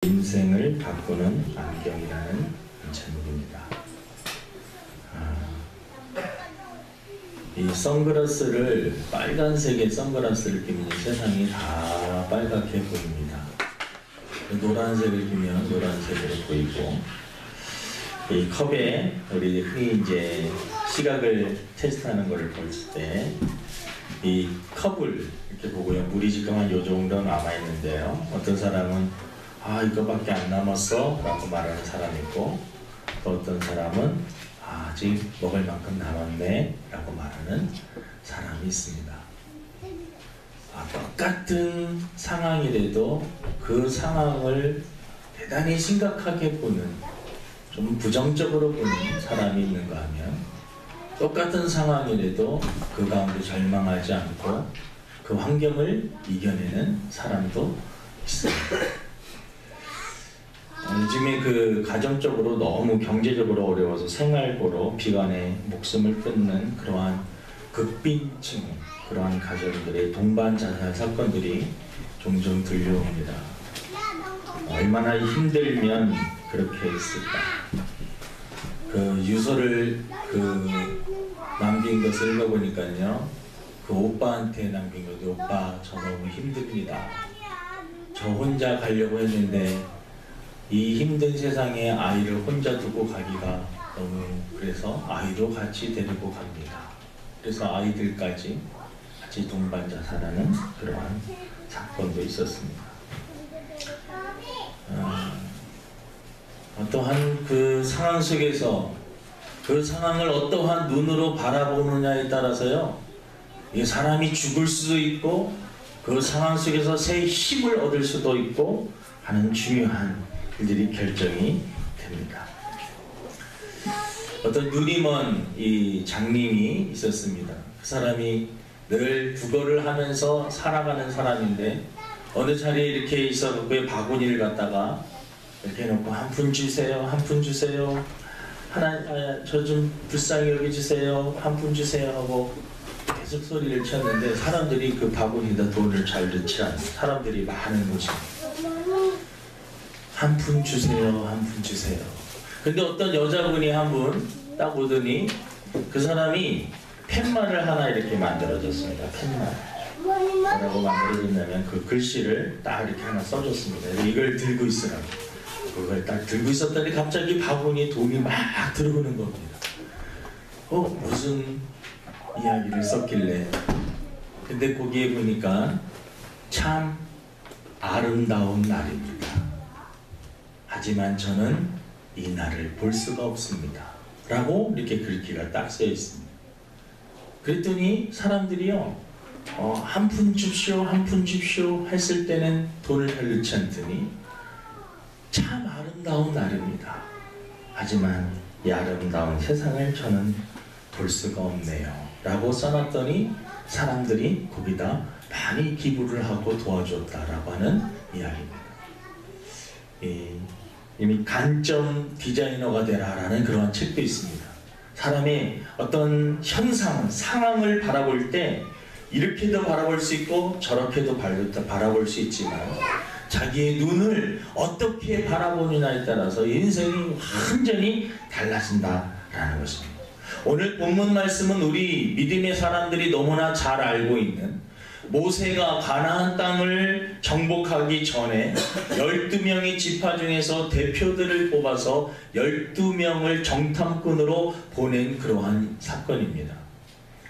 인생을 바꾸는 안경이라는 제목입니다. 이 선글라스를, 빨간색의 선글라스를 끼면 세상이 다 빨갛게 보입니다. 노란색을 끼면 노란색으로 보이고, 이 컵에 우리 흔히 이제 시각을 테스트하는 것을 볼 때 이 컵을 이렇게 보고요, 물이 지금 한 요 정도 남아 있는데요, 어떤 사람은 아 이거밖에 안 남았어 라고 말하는 사람이 있고, 또 어떤 사람은 아직 먹을 만큼 남았네 라고 말하는 사람이 있습니다. 똑같은 상황이라도 그 상황을 대단히 심각하게 보는, 좀 부정적으로 보는 사람이 있는가 하면, 똑같은 상황이라도 그 가운데 절망하지 않고 그 환경을 이겨내는 사람도 있습니다. 요즘에 그 가정적으로 너무 경제적으로 어려워서 생활고로 비관의 목숨을 끊는 그러한 극빈층, 그러한 가정들의 동반 자살 사건들이 종종 들려옵니다. 얼마나 힘들면 그렇게 했을까. 그 유서를 남긴 것을 읽어보니까요, 그 오빠한테 남긴 것이, 오빠 저 너무 힘듭니다. 저 혼자 가려고 했는데 이 힘든 세상에 아이를 혼자 두고 가기가 너무, 그래서 아이도 같이 데리고 갑니다. 그래서 아이들까지 같이 동반 자살하는 그러한 사건도 있었습니다. 어떠한 그 상황 속에서 그 상황을 어떠한 눈으로 바라보느냐에 따라서요, 이 사람이 죽을 수도 있고 그 상황 속에서 새 힘을 얻을 수도 있고 하는 중요한 일들이 결정이 됩니다. 어떤 눈이 먼 이 장님이 있었습니다. 그 사람이 늘 국어를 하면서 살아가는 사람인데, 어느 자리에 이렇게 있어서 그 바구니를 갖다가 이렇게 해놓고 한 푼 주세요, 한 푼 주세요, 저 좀 불쌍히 여겨주세요, 한 푼 주세요 하고 계속 소리를 쳤는데, 사람들이 그 바구니에다 돈을 잘 넣지 않아요. 사람들이 많은 곳이 한 푼 주세요, 한 푼 주세요. 근데 어떤 여자분이 한 분 딱 오더니 그 사람이 팻말을 하나 이렇게 만들어줬습니다. 팻말. 뭐라고 만들어줬냐면 그 글씨를 딱 이렇게 하나 써줬습니다. 이걸 들고 있으라고. 그걸 딱 들고 있었더니 갑자기 바구니에 돈이 막 들어오는 겁니다. 무슨 이야기를 썼길래. 근데 거기에 보니까 참 아름다운 날입니다. 하지만 저는 이 날을 볼 수가 없습니다. 라고 이렇게 글귀가 딱 쓰여 있습니다. 그랬더니 사람들이요, 한 푼 줍쇼, 한 푼 줍쇼 했을 때는 돈을 별 넣지 않더니 참 아름다운 날입니다. 하지만 이 아름다운 세상을 저는 볼 수가 없네요. 라고 써놨더니 사람들이 거기다 많이 기부를 하고 도와줬다라고 하는 이야기입니다. 이미 관점 디자이너가 되라 라는 그러한 책도 있습니다. 사람의 어떤 현상, 상황을 바라볼 때 이렇게도 바라볼 수 있고 저렇게도 바라볼 수 있지만, 자기의 눈을 어떻게 바라보느냐에 따라서 인생이 완전히 달라진다라는 것입니다. 오늘 본문 말씀은 우리 믿음의 사람들이 너무나 잘 알고 있는, 모세가 가나안 땅을 정복하기 전에 12명의 지파 중에서 대표들을 뽑아서 12명을 정탐꾼으로 보낸 그러한 사건입니다.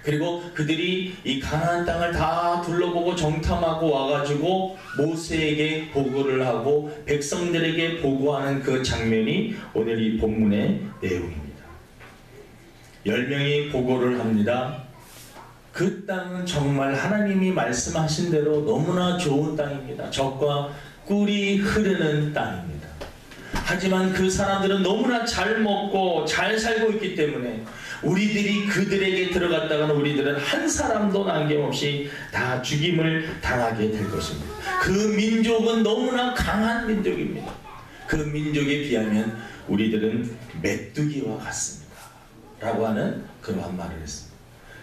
그리고 그들이 이 가나안 땅을 다 둘러보고 정탐하고 와가지고 모세에게 보고를 하고 백성들에게 보고하는 그 장면이 오늘 이 본문의 내용입니다. 10명이 보고를 합니다. 그 땅은 정말 하나님이 말씀하신 대로 너무나 좋은 땅입니다. 젖과 꿀이 흐르는 땅입니다. 하지만 그 사람들은 너무나 잘 먹고 잘 살고 있기 때문에 우리들이 그들에게 들어갔다가는 우리들은 한 사람도 남김없이 다 죽임을 당하게 될 것입니다. 그 민족은 너무나 강한 민족입니다. 그 민족에 비하면 우리들은 메뚜기와 같습니다. 라고 하는 그러한 말을 했습니다.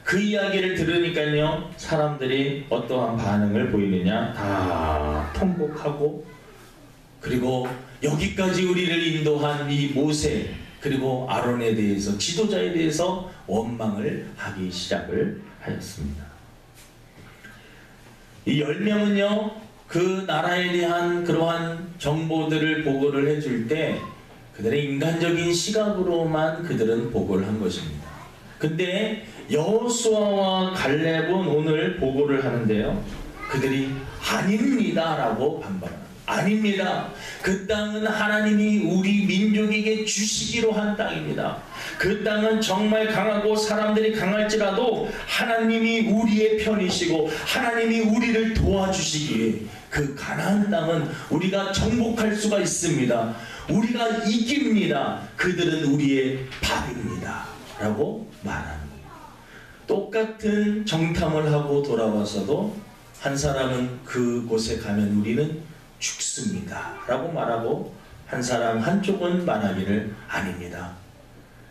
그 이야기를 들으니까요, 사람들이 어떠한 반응을 보이느냐, 다 통곡하고 그리고 여기까지 우리를 인도한 이 모세 그리고 아론에 대해서, 지도자에 대해서 원망을 하기 시작을 하였습니다. 이 10명은요 그 나라에 대한 그러한 정보들을 보고를 해줄 때 그들의 인간적인 시각으로만 그들은 보고를 한 것입니다. 근데 여호수아와 갈렙은 오늘 보고를 하는데요, 그들이 아닙니다 라고 반발합니다. 아닙니다. 그 땅은 하나님이 우리 민족에게 주시기로 한 땅입니다. 그 땅은 정말 강하고 사람들이 강할지라도 하나님이 우리의 편이시고 하나님이 우리를 도와주시기에 그 가나안 땅은 우리가 정복할 수가 있습니다. 우리가 이깁니다. 그들은 우리의 밥입니다 라고 말하는 거예요. 똑같은 정탐을 하고 돌아와서도 한 사람은 그곳에 가면 우리는 죽습니다 라고 말하고, 한 사람 한쪽은 말하기를 아닙니다.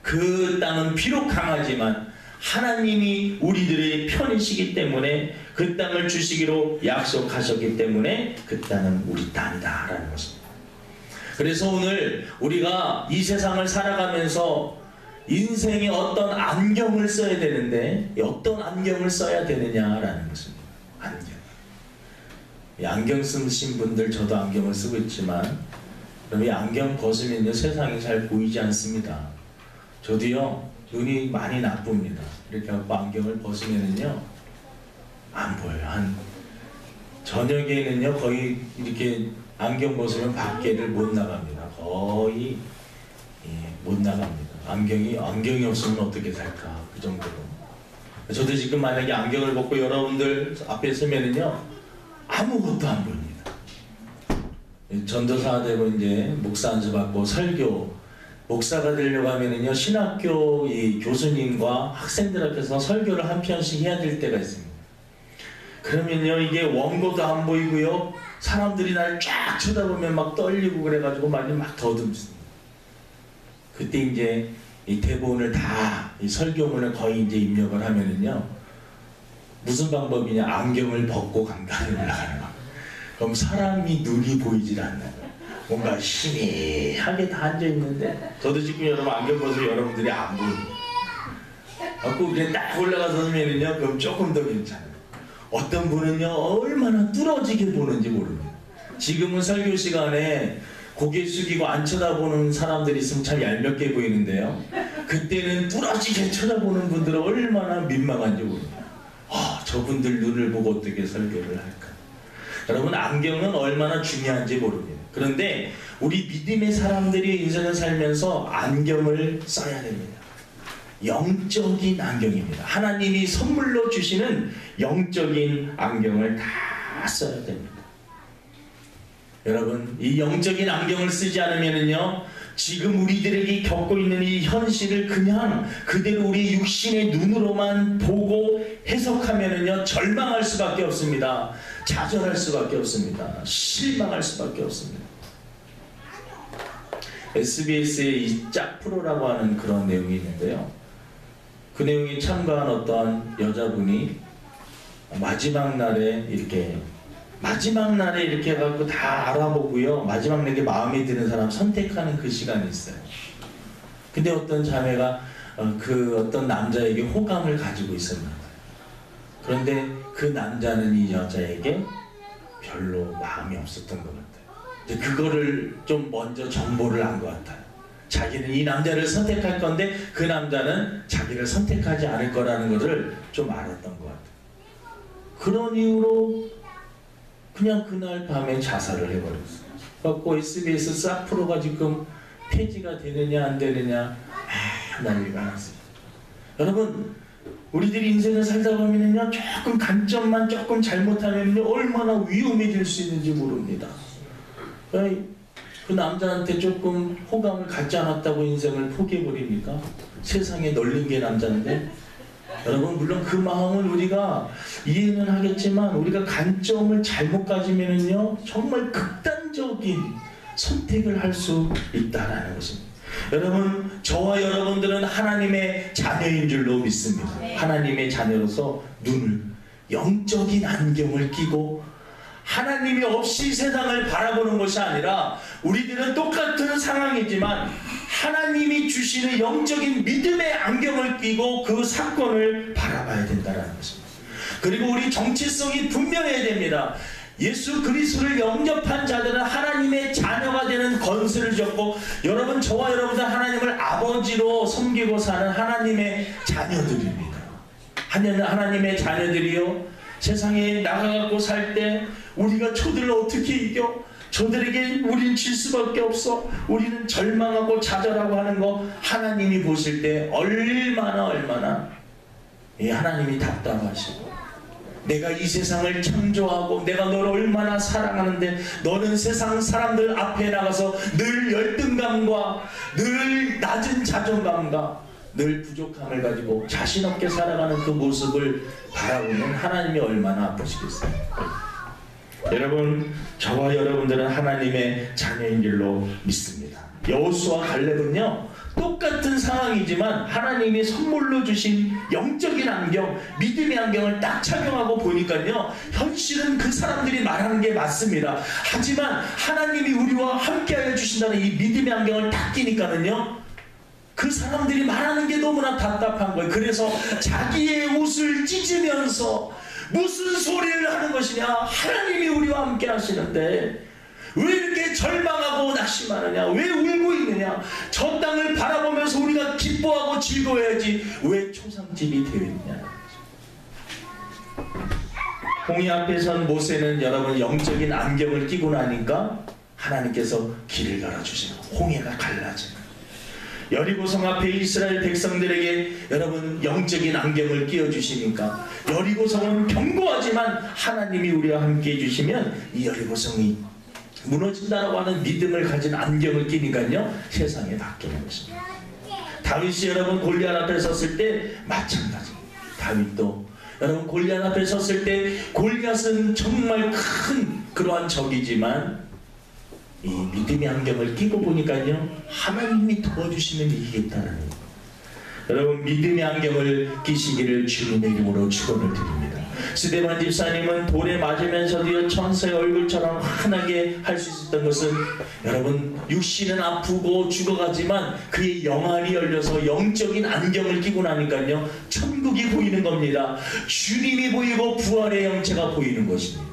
그 땅은 비록 강하지만 하나님이 우리들의 편이시기 때문에 그 땅을 주시기로 약속하셨기 때문에 그 땅은 우리 땅이다 라는 것입니다. 그래서 오늘 우리가 이 세상을 살아가면서 인생에 어떤 안경을 써야 되는데 어떤 안경을 써야 되느냐라는 것입니다. 안경. 이 안경 쓰신 분들, 저도 안경을 쓰고 있지만 그럼 이 안경 벗으면요 세상이 잘 보이지 않습니다. 저도요 눈이 많이 나쁩니다. 이렇게 하고 안경을 벗으면은요 안 보여요. 한 저녁에는요 거의 이렇게 안경 벗으면 밖에를 못 나갑니다. 거의 못 나갑니다. 안경이 없으면 어떻게 살까, 그 정도로. 저도 지금 만약에 안경을 벗고 여러분들 앞에 서면은요 아무것도 안 보입니다. 전도사 되고 이제 목사 안수받고 설교, 목사가 되려고 하면은요 신학교 이 교수님과 학생들 앞에서 설교를 한 편씩 해야 될 때가 있습니다. 그러면요 이게 원고도 안 보이고요 사람들이 날 쫙 쳐다보면 막 떨리고 그래가지고 막 더듬습니다. 그때 이제 이 대본을 다, 이 설교문을 거의 이제 입력을 하면은요 무슨 방법이냐, 안경을 벗고 강단에 올라가는 거예요. 그럼 사람이 눈이 보이질 않나요? 뭔가 희미하게 다 앉아있는데, 저도 지금 여러분 안경 벗으면 여러분들이 안 보입니다. 꼭 그냥 딱 올라가서 서면은요 그럼 조금 더 괜찮아요. 어떤 분은요 얼마나 뚫어지게 보는지 모릅니다. 지금은 설교 시간에 고개 숙이고 안 쳐다보는 사람들이 있으면 참 얄밉게 보이는데요, 그때는 뚫어지게 쳐다보는 분들은 얼마나 민망한지 모릅니다. 저분들 눈을 보고 어떻게 설교를 할까. 여러분 안경은 얼마나 중요한지 모릅니다. 그런데 우리 믿음의 사람들이 인생을 살면서 안경을 써야 됩니다. 영적인 안경입니다. 하나님이 선물로 주시는 영적인 안경을 다 써야 됩니다. 여러분 이 영적인 안경을 쓰지 않으면요 지금 우리들에게 겪고 있는 이 현실을 그냥 그대로 우리 육신의 눈으로만 보고 해석하면은요 절망할 수밖에 없습니다. 좌절할 수밖에 없습니다. 실망할 수밖에 없습니다. SBS의 이 짝프로라고 하는 그런 내용이 있는데요, 그 내용에 참가한 어떤 여자분이 마지막 날에 이렇게 해갖고 다 알아보고요 마지막 날에 마음에 드는 사람 선택하는 그 시간이 있어요. 근데 어떤 자매가 그 어떤 남자에게 호감을 가지고 있었나 봐요. 그런데 그 남자는 이 여자에게 별로 마음이 없었던 것 같아요. 이제 그거를 좀 먼저 정보를 안 것 같아요. 자기는 이 남자를 선택할 건데 그 남자는 자기를 선택하지 않을 거라는 것을 좀 알았던 것 같아요. 그런 이유로 그냥 그날 밤에 자살을 해버렸어요. 그래서 SBS 싹프로가 지금 폐지가 되느냐 안 되느냐 난리가 났습니다. 여러분 우리들이 인생을 살다 보면요 조금 관점만 조금 잘못하면요 얼마나 위험해질 수 있는지 모릅니다. 그 남자한테 조금 호감을 갖지 않았다고 인생을 포기해버립니까? 세상에 널린 게 남자인데. 여러분 물론 그 마음을 우리가 이해는 하겠지만 우리가 관점을 잘못 가지면은요 정말 극단적인 선택을 할 수 있다라는 것입니다. 여러분 저와 여러분들은 하나님의 자녀인 줄로 믿습니다. 하나님의 자녀로서 눈을, 영적인 안경을 끼고 하나님이 없이 세상을 바라보는 것이 아니라 우리들은 똑같은 상황이지만 하나님이 주시는 영적인 믿음의 안경을 끼고 그 사건을 바라봐야 된다는 것입니다. 그리고 우리 정체성이 분명해야 됩니다. 예수 그리스도를 영접한 자들은 하나님의 자녀가 되는 권세를 줬고, 여러분, 저와 여러분들 하나님을 아버지로 섬기고 사는 하나님의 자녀들입니다. 하나님의 자녀들이요, 세상에 나가갖고 살 때 우리가 저들을 어떻게 이겨? 저들에게 우린 질 수밖에 없어. 우리는 절망하고 좌절하고 하는 거 하나님이 보실 때 얼마나 하나님이 답답하시고, 내가 이 세상을 창조하고 내가 너를 얼마나 사랑하는데 너는 세상 사람들 앞에 나가서 늘 열등감과 늘 낮은 자존감과 늘 부족함을 가지고 자신 없게 살아가는 그 모습을 바라보면 하나님이 얼마나 아프시겠어요. 여러분, 저와 여러분들은 하나님의 자녀인 줄로 믿습니다. 여호수아 갈렙은요, 똑같은 상황이지만 하나님이 선물로 주신 영적인 안경, 믿음의 안경을 딱 착용하고 보니까요, 현실은 그 사람들이 말하는 게 맞습니다. 하지만 하나님이 우리와 함께하여 주신다는 이 믿음의 안경을 딱 끼니까는요, 그 사람들이 말하는 게 너무나 답답한 거예요. 그래서 자기의 옷을 찢으면서 무슨 소리를 하는 것이냐, 하나님이 우리와 함께 하시는데 왜 이렇게 절망하고 낙심하느냐, 왜 울고 있느냐, 저 땅을 바라보면서 우리가 기뻐하고 즐거워야지 왜 초상집이 되어 있냐. 홍해 앞에 선 모세는 여러분 영적인 안경을 끼고 나니까 하나님께서 길을 열어주시고 홍해가 갈라져요. 여리고성 앞에 이스라엘 백성들에게 여러분 영적인 안경을 끼워주시니까 여리고성은 견고하지만 하나님이 우리와 함께 해주시면 이 여리고성이 무너진다라고 하는 믿음을 가진 안경을 끼니까요, 세상에 바뀌는 것입니다. 다윗이 여러분 골리앗 앞에 섰을 때 마찬가지입니다. 다윗도 여러분 골리앗 앞에 섰을 때 골리앗은 정말 큰 그러한 적이지만 이 믿음의 안경을 끼고 보니까요, 하나님이 도와주시면 이기겠다는 거예요. 여러분, 믿음의 안경을 끼시기를 주님의 이름으로 축원을 드립니다. 스데반 집사님은 돌에 맞으면서도요, 천사의 얼굴처럼 환하게 할 수 있었던 것은 여러분, 육신은 아프고 죽어가지만 그의 영안이 열려서 영적인 안경을 끼고 나니까요, 천국이 보이는 겁니다. 주님이 보이고 부활의 영체가 보이는 것입니다.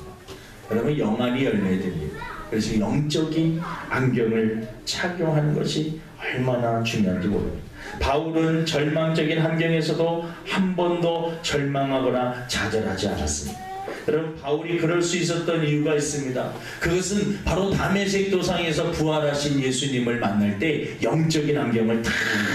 여러분, 영안이 열려야 됩니다. 그래서 영적인 안경을 착용하는 것이 얼마나 중요한지 모릅니다. 바울은 절망적인 환경에서도 한 번도 절망하거나 좌절하지 않았습니다. 여러분, 바울이 그럴 수 있었던 이유가 있습니다. 그것은 바로 다메섹 도상에서 부활하신 예수님을 만날 때 영적인 안경을 다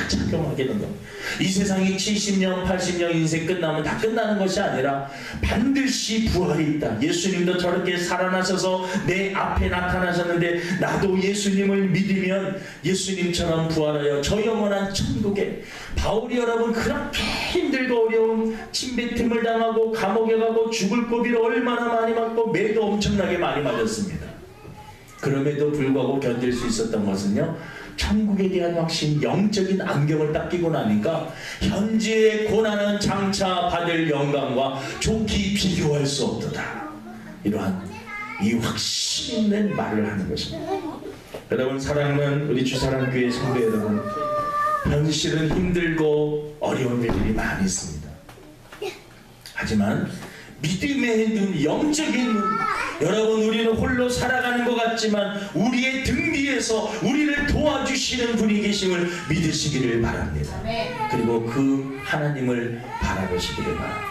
착용하게 된 겁니다. 이 세상이 70년, 80년 인생 끝나면 다 끝나는 것이 아니라 반드시 부활이 있다. 예수님도 저렇게 살아나셔서 내 앞에 나타나셨는데 나도 예수님을 믿으면 예수님처럼 부활하여 저 영원한 천국에, 바울이 여러분 그렇게 힘들고 어려운 침뱉음을 당하고 감옥에 가고 죽을 고비를 얼마나 많이 맞고 매도 엄청나게 많이 맞았습니다. 그럼에도 불구하고 견딜 수 있었던 것은요, 천국에 대한 확신, 영적인 안경을 딱 끼고 나니까 현재의 고난은 장차 받을 영광과 좋게 비교할 수 없도다. 이러한 이 확신 있는 말을 하는 것입니다. 여러분, 사랑하는 우리 주사랑교회 성도 여러분, 현실은 힘들고 어려운 일들이 많이 있습니다. 하지만 믿음의 눈, 영적인 눈, 여러분, 우리는 홀로 살아가는 것 같지만 우리의 등 뒤에서 우리를 도와주시는 분이 계심을 믿으시기를 바랍니다. 그리고 그 하나님을 바라보시기를 바랍니다.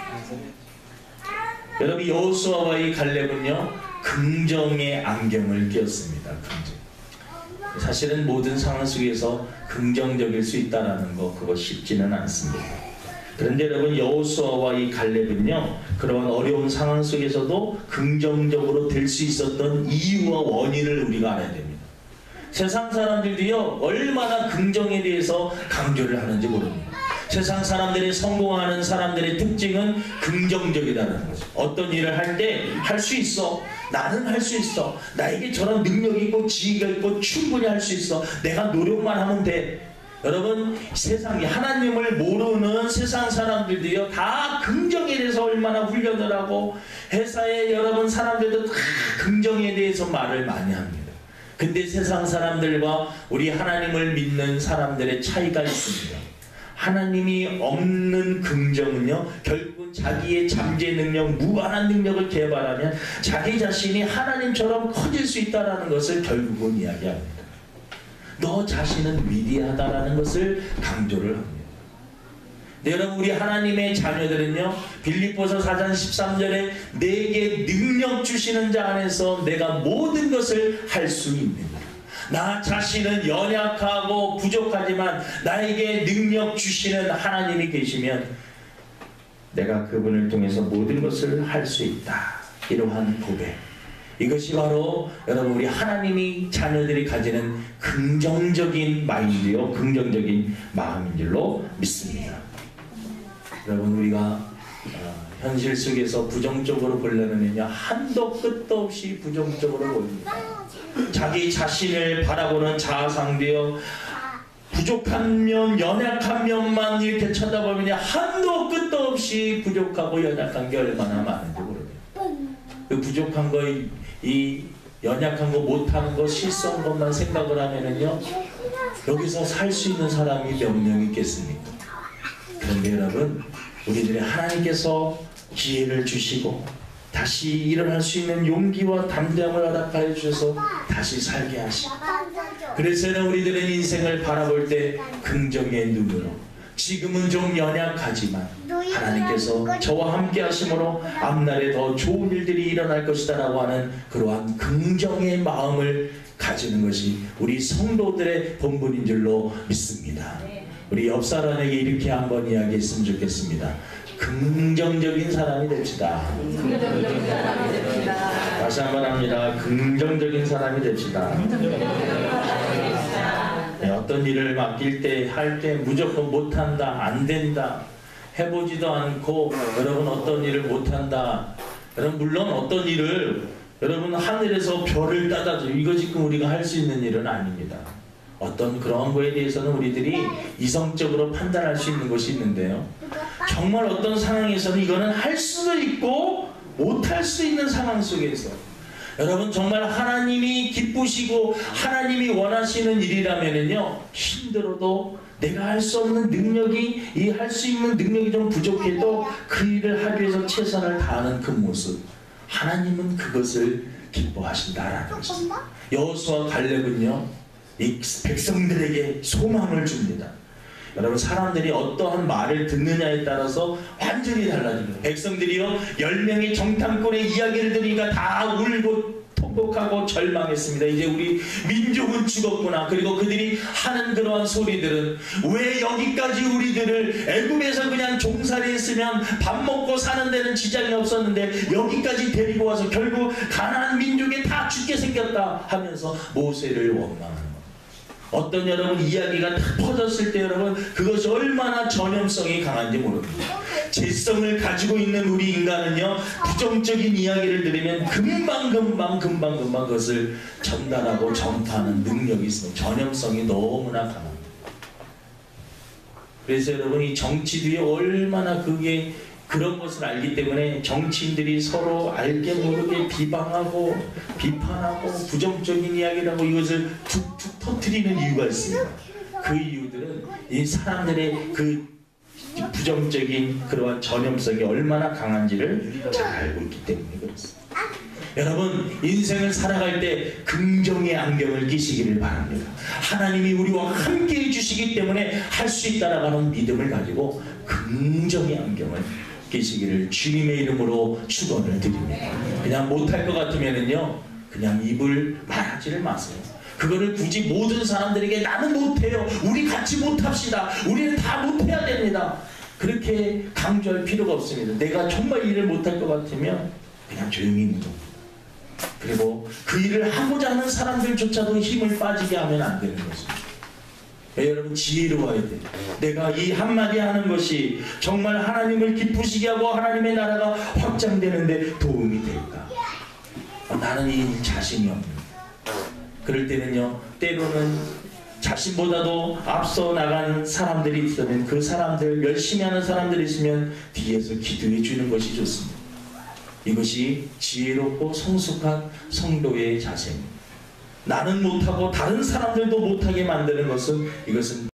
여러분, 여호수아와 이 갈렙은요, 긍정의 안경을 끼었습니다. 긍정. 사실은 모든 상황 속에서 긍정적일 수 있다는 거, 그거 쉽지는 않습니다. 그런데 여러분, 여호수아와 이 갈렙은요, 그러한 어려운 상황 속에서도 긍정적으로 될 수 있었던 이유와 원인을 우리가 알아야 됩니다. 세상 사람들도요, 얼마나 긍정에 대해서 강조를 하는지 모릅니다. 세상 사람들이 성공하는 사람들의 특징은 긍정적이라는 거죠. 어떤 일을 할 때 할 수 있어. 나는 할 수 있어. 나에게 저런 능력이 있고 지위가 있고 충분히 할 수 있어. 내가 노력만 하면 돼. 여러분, 세상이 하나님을 모르는 세상 사람들도요 다 긍정에 대해서 얼마나 훈련을 하고, 회사에 여러분 사람들도 다 긍정에 대해서 말을 많이 합니다. 근데 세상 사람들과 우리 하나님을 믿는 사람들의 차이가 있습니다. 하나님이 없는 긍정은요, 결국은 자기의 잠재 능력, 무한한 능력을 개발하면 자기 자신이 하나님처럼 커질 수 있다는 것을 결국은 이야기합니다. 너 자신은 위대하다라는 것을 강조를 합니다. 네, 여러분, 우리 하나님의 자녀들은요, 빌립보서 4장 13절에 내게 능력 주시는 자 안에서 내가 모든 것을 할 수 있습니다. 나 자신은 연약하고 부족하지만 나에게 능력 주시는 하나님이 계시면 내가 그분을 통해서 모든 것을 할 수 있다. 이러한 고백. 이것이 바로 여러분 우리 하나님이 자녀들이 가지는 긍정적인 마인드요, 긍정적인 마음인 줄로 믿습니다. 여러분, 우리가 현실 속에서 부정적으로 보려면요, 한도 끝도 없이 부정적으로 보입니다. 자기 자신을 바라보는 자아상대요, 부족한 면, 연약한 면만 이렇게 쳐다보면 한도 끝도 없이 부족하고 연약한 게 얼마나 많은지 모릅니다. 그 부족한 거, 이 연약한 거, 못하는 거, 실수한 것만 생각을 하면은요, 여기서 살 수 있는 사람이 몇 명 있겠습니까? 그런데 여러분, 우리들이 하나님께서 기회를 주시고 다시 일어날 수 있는 용기와 담대함을 허락하여 주셔서 다시 살게 하시고, 그래서 우리들은 인생을 바라볼 때 긍정의 눈으로, 지금은 좀 연약하지만 하나님께서 저와 함께 하심으로 앞날에 더 좋은 일들이 일어날 것이다 라고 하는 그러한 긍정의 마음을 가지는 것이 우리 성도들의 본분인 줄로 믿습니다. 우리 옆 사람에게 이렇게 한번 이야기했으면 좋겠습니다. 긍정적인 사람이 됩시다. 다시 한번 합니다. 긍정적인 사람이 됩시다. 네, 어떤 일을 맡길 때, 할 때 무조건 못한다, 안 된다, 해보지도 않고 여러분 어떤 일을 못한다. 여러분, 물론 어떤 일을 여러분 하늘에서 별을 따다줘, 이거 지금 우리가 할 수 있는 일은 아닙니다. 어떤 그런 거에 대해서는 우리들이 이성적으로 판단할 수 있는 것이 있는데요, 정말 어떤 상황에서는 이거는 할 수도 있고 못할 수 있는 상황 속에서 여러분 정말 하나님이 기쁘시고 하나님이 원하시는 일이라면은요, 힘들어도 내가 할 수 없는 능력이, 이 할 수 있는 능력이 좀 부족해도 그 일을 하기 위해서 최선을 다하는 그 모습, 하나님은 그것을 기뻐하신다라는 것입니다. 여호수아 갈렙은요, 이 백성들에게 소망을 줍니다. 여러분, 사람들이 어떠한 말을 듣느냐에 따라서 완전히 달라집니다. 백성들이요, 10명의 정탐꾼의 이야기를 들으니까 다 울고 통곡하고 절망했습니다. 이제 우리 민족은 죽었구나. 그리고 그들이 하는 그러한 소리들은, 왜 여기까지 우리들을 애굽에서 그냥 종살이 했으면 밥 먹고 사는 데는 지장이 없었는데 여기까지 데리고 와서 결국 가나안 민족에 다 죽게 생겼다 하면서 모세를 원망합니다. 어떤 여러분 이야기가 다 퍼졌을 때 여러분 그것이 얼마나 전염성이 강한지 모릅니다. 재성을 가지고 있는 우리 인간은요, 부정적인 이야기를 들으면 금방 그것을 전달하고 전파하는 능력이 있습니다. 전염성이 너무나 강합니다. 그래서 여러분, 이 정치들이 얼마나 그게 그런 것을 알기 때문에 정치인들이 서로 알게 모르게 비방하고 비판하고 부정적인 이야기를 하고 이것을 툭툭 터뜨리는 이유가 있습니다. 그 이유들은 이 사람들의 그 부정적인 그러한 전염성이 얼마나 강한지를 잘 알고 있기 때문에 그렇습니다. 여러분, 인생을 살아갈 때 긍정의 안경을 끼시기를 바랍니다. 하나님이 우리와 함께 해주시기 때문에 할 수 있다라는 믿음을 가지고 긍정의 안경을 끼시기를 주님의 이름으로 축원을 드립니다. 그냥 못할 것 같으면은요, 그냥 입을 말하지를 마세요. 그거를 굳이 모든 사람들에게 나는 못해요, 우리 같이 못합시다, 우리는 다 못해야 됩니다, 그렇게 강조할 필요가 없습니다. 내가 정말 일을 못할 것 같으면 그냥 조용히 있는 겁니다. 그리고 그 일을 하고자 하는 사람들조차도 힘을 빠지게 하면 안 되는 것입니다. 여러분, 지혜로워야 돼요. 내가 이 한마디 하는 것이 정말 하나님을 기쁘시게 하고 하나님의 나라가 확장되는데 도움이 될까? 나는 이 자신이 없는. 그럴 때는요, 때로는 자신보다도 앞서 나가는 사람들이 있으면 그 사람들, 열심히 하는 사람들이 있으면 뒤에서 기도해 주는 것이 좋습니다. 이것이 지혜롭고 성숙한 성도의 자세입니다. 나는 못하고 다른 사람들도 못하게 만드는 것은, 이것은